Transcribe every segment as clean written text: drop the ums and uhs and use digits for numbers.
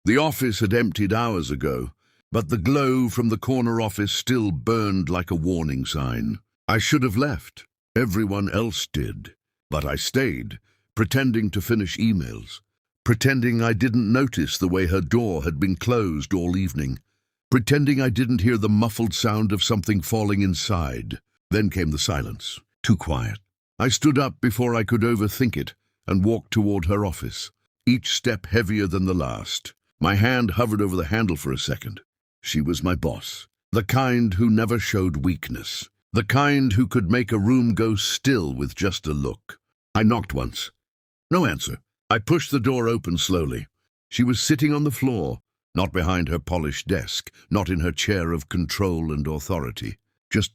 The office had emptied hours ago, but the glow from the corner office still burned like a warning sign. I should have left. Everyone else did. But I stayed, pretending to finish emails, pretending I didn't notice the way her door had been closed all evening, pretending I didn't hear the muffled sound of something falling inside. Then came the silence, too quiet. I stood up before I could overthink it and walked toward her office, each step heavier than the last. My hand hovered over the handle for a second. She was my boss, the kind who never showed weakness, the kind who could make a room go still with just a look. I knocked once. No answer. I pushed the door open slowly. She was sitting on the floor, not behind her polished desk, not in her chair of control and authority, just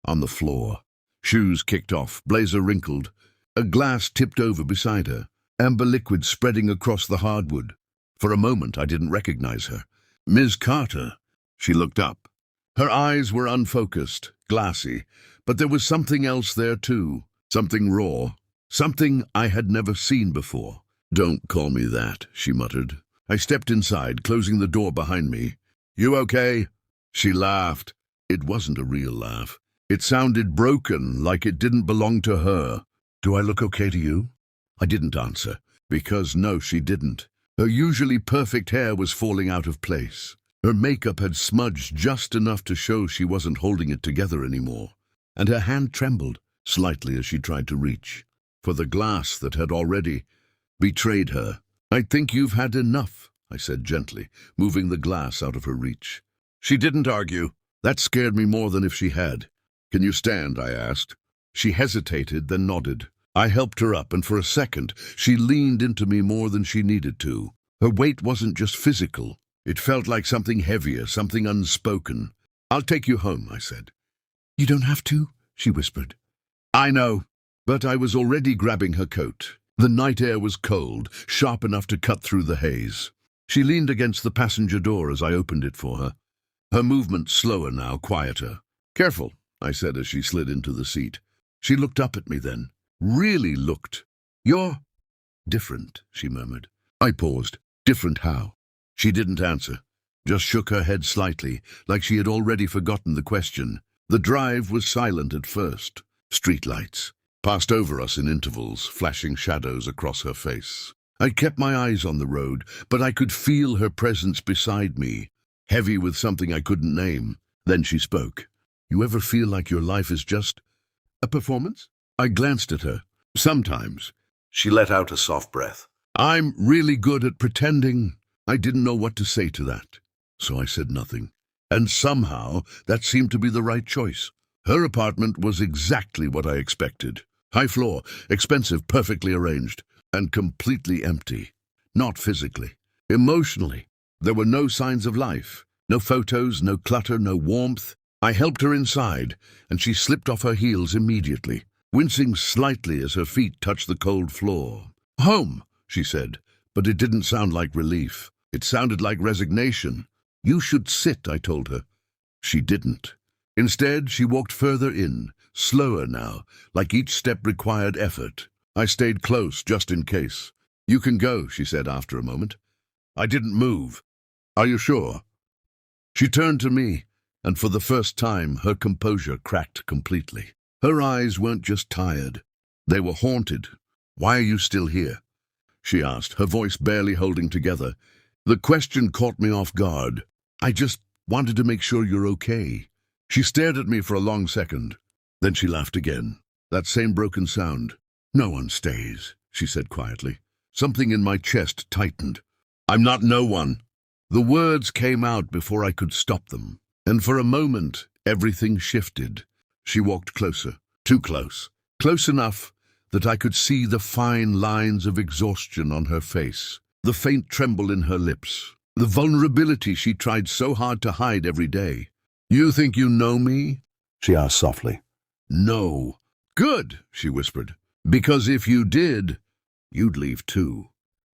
on the floor. Shoes kicked off, blazer wrinkled, a glass tipped over beside her, amber liquid spreading across the hardwood. For a moment I didn't recognize her. Ms. Carter. She looked up. Her eyes were unfocused, glassy, but there was something else there too, something raw, something I had never seen before. "Don't call me that," she muttered. I stepped inside, closing the door behind me. "You okay?" She laughed. It wasn't a real laugh. It sounded broken, like it didn't belong to her. "Do I look okay to you?" I didn't answer, because no, she didn't. Her usually perfect hair was falling out of place. Her makeup had smudged just enough to show she wasn't holding it together anymore, and her hand trembled slightly as she tried to reach for the glass that had already betrayed her. "I think you've had enough," I said gently, moving the glass out of her reach. She didn't argue. That scared me more than if she had. "Can you stand?" I asked. She hesitated, then nodded. I helped her up, and for a second, she leaned into me more than she needed to. Her weight wasn't just physical. It felt like something heavier, something unspoken. "I'll take you home," I said. "You don't have to," she whispered. "I know." But I was already grabbing her coat. The night air was cold, sharp enough to cut through the haze. She leaned against the passenger door as I opened it for her. Her movement slower now, quieter. "Careful," I said as she slid into the seat. She looked up at me then. Really looked. "You're different," she murmured. I paused. "Different how?" She didn't answer, just shook her head slightly, like she had already forgotten the question. The drive was silent at first. Streetlights passed over us in intervals, flashing shadows across her face. I kept my eyes on the road, but I could feel her presence beside me, heavy with something I couldn't name. Then she spoke. "You ever feel like your life is just a performance?" I glanced at her. "Sometimes." She let out a soft breath. "I'm really good at pretending." I didn't know what to say to that, so I said nothing. And somehow that seemed to be the right choice. Her apartment was exactly what I expected. High floor, expensive, perfectly arranged, and completely empty. Not physically. Emotionally. There were no signs of life. No photos, no clutter, no warmth. I helped her inside, and she slipped off her heels immediately, wincing slightly as her feet touched the cold floor. "Home," she said, but it didn't sound like relief. It sounded like resignation. "You should sit," I told her. She didn't. Instead, she walked further in, slower now, like each step required effort. I stayed close, just in case. "You can go," she said after a moment. I didn't move. "Are you sure?" She turned to me, and for the first time, her composure cracked completely. Her eyes weren't just tired. They were haunted. "Why are you still here?" she asked, her voice barely holding together. The question caught me off guard. "I just wanted to make sure you're okay." She stared at me for a long second. Then she laughed again. That same broken sound. "No one stays," she said quietly. Something in my chest tightened. "I'm not no one." The words came out before I could stop them. And for a moment, everything shifted. She walked closer, too close. Close enough that I could see the fine lines of exhaustion on her face, the faint tremble in her lips, the vulnerability she tried so hard to hide every day. "You think you know me?" she asked softly. "No." "Good," she whispered. "Because if you did, you'd leave too."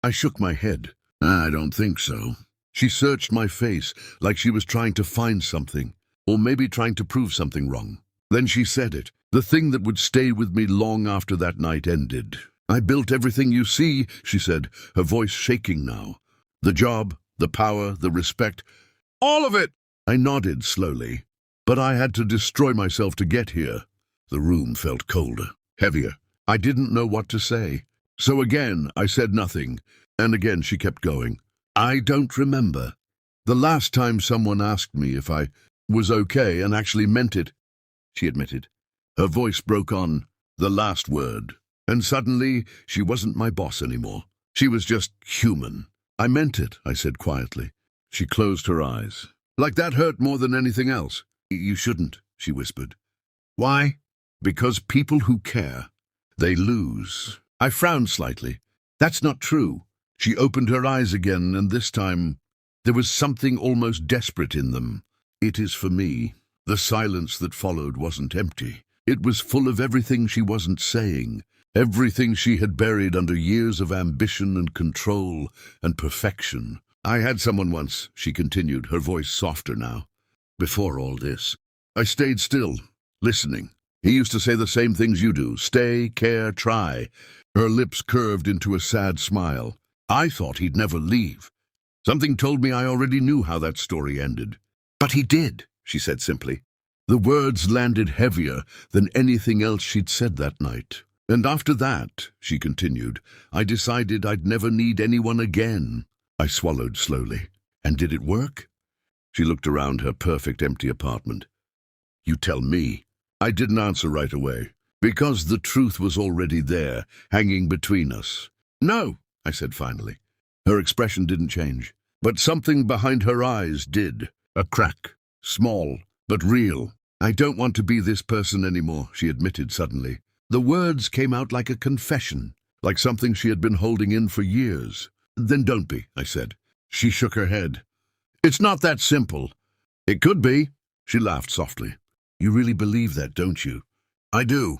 I shook my head. "I don't think so." She searched my face like she was trying to find something, or maybe trying to prove something wrong. Then she said it, the thing that would stay with me long after that night ended. "I built everything you see," she said, her voice shaking now. "The job, The power, the respect, all of it! I nodded slowly. But I had to destroy myself to get here. The room felt colder, heavier. I didn't know what to say. So again, I said nothing. And again she kept going. I don't remember. The last time someone asked me if I was okay and actually meant it, she admitted. Her voice broke on the last word. And suddenly, she wasn't my boss anymore. She was just human. I meant it, I said quietly. She closed her eyes. Like that hurt more than anything else. You shouldn't, she whispered. Why? Because people who care, they lose. I frowned slightly. That's not true. She opened her eyes again, and this time there was something almost desperate in them. It is for me. The silence that followed wasn't empty. It was full of everything she wasn't saying, everything she had buried under years of ambition and control and perfection. I had someone once, she continued, her voice softer now. Before all this, I stayed still, listening. He used to say the same things you do. Stay, care, try. Her lips curved into a sad smile. I thought he'd never leave. Something told me I already knew how that story ended. But he did, she said simply. The words landed heavier than anything else she'd said that night. And after that, she continued, I decided I'd never need anyone again. I swallowed slowly. And did it work? She looked around her perfect empty apartment. You tell me. I didn't answer right away, because the truth was already there, hanging between us. No, I said finally. Her expression didn't change, but something behind her eyes did. A crack, small, but real. I don't want to be this person anymore, she admitted suddenly. The words came out like a confession, like something she had been holding in for years. Then don't be, I said. She shook her head. It's not that simple. It could be. She laughed softly. You really believe that, don't you? I do.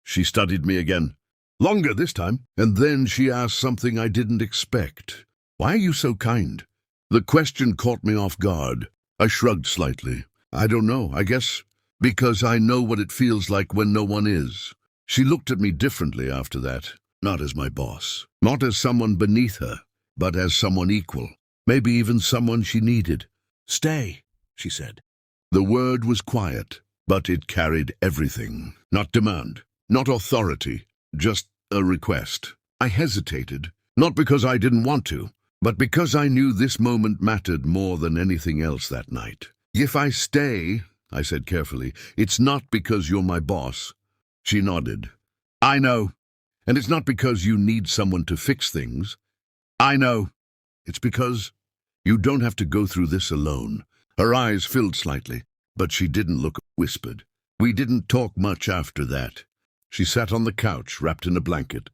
She studied me again. Longer this time. And then she asked something I didn't expect. Why are you so kind? The question caught me off guard. I shrugged slightly. I don't know, I guess because I know what it feels like when no one is. She looked at me differently after that. Not as my boss. Not as someone beneath her, but as someone equal. Maybe even someone she needed. Stay, she said. The word was quiet, but it carried everything. Not demand, not authority, just a request. I hesitated, not because I didn't want to, but because I knew this moment mattered more than anything else that night. If I stay, I said carefully, it's not because you're my boss. She nodded. I know. And it's not because you need someone to fix things. I know. It's because you don't have to go through this alone. Her eyes filled slightly, but she didn't look, whispered. We didn't talk much after that. She sat on the couch, wrapped in a blanket,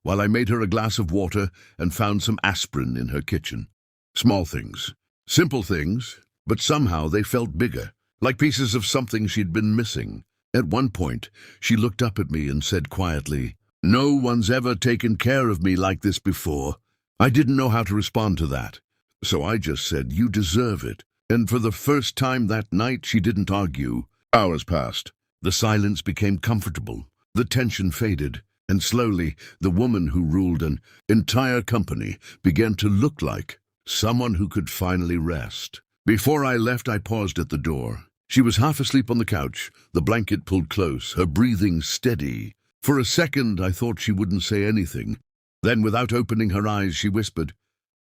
while I made her a glass of water and found some aspirin in her kitchen. Small things, simple things, but somehow they felt bigger, like pieces of something she'd been missing. At one point, she looked up at me and said quietly, No one's ever taken care of me like this before. I didn't know how to respond to that, so I just said, You deserve it. And for the first time that night, she didn't argue. Hours passed. The silence became comfortable. The tension faded, and slowly, the woman who ruled an entire company began to look like someone who could finally rest. Before I left, I paused at the door. She was half asleep on the couch, the blanket pulled close, her breathing steady. For a second, I thought she wouldn't say anything. Then, without opening her eyes, she whispered,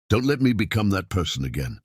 Don't let me become that person again.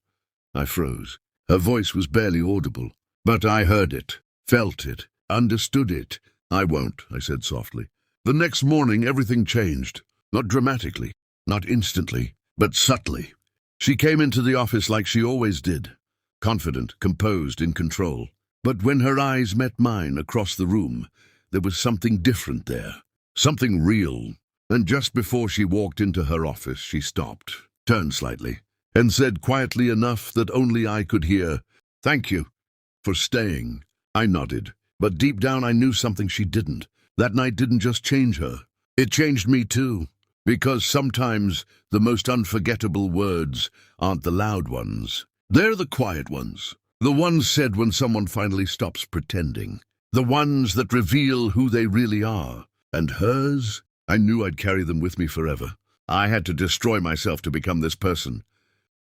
I froze. Her voice was barely audible, but I heard it, felt it, understood it. I won't, I said softly. The next morning, everything changed. Not dramatically, not instantly, but subtly. She came into the office like she always did, confident, composed, in control. But when her eyes met mine across the room, there was something different there, something real. And just before she walked into her office, she stopped, turned slightly, and said quietly enough that only I could hear, Thank you for staying. I nodded, but deep down I knew something she didn't. That night didn't just change her. It changed me too, because sometimes the most unforgettable words aren't the loud ones. They're the quiet ones, the ones said when someone finally stops pretending, the ones that reveal who they really are. And hers, I knew I'd carry them with me forever. I had to destroy myself to become this person,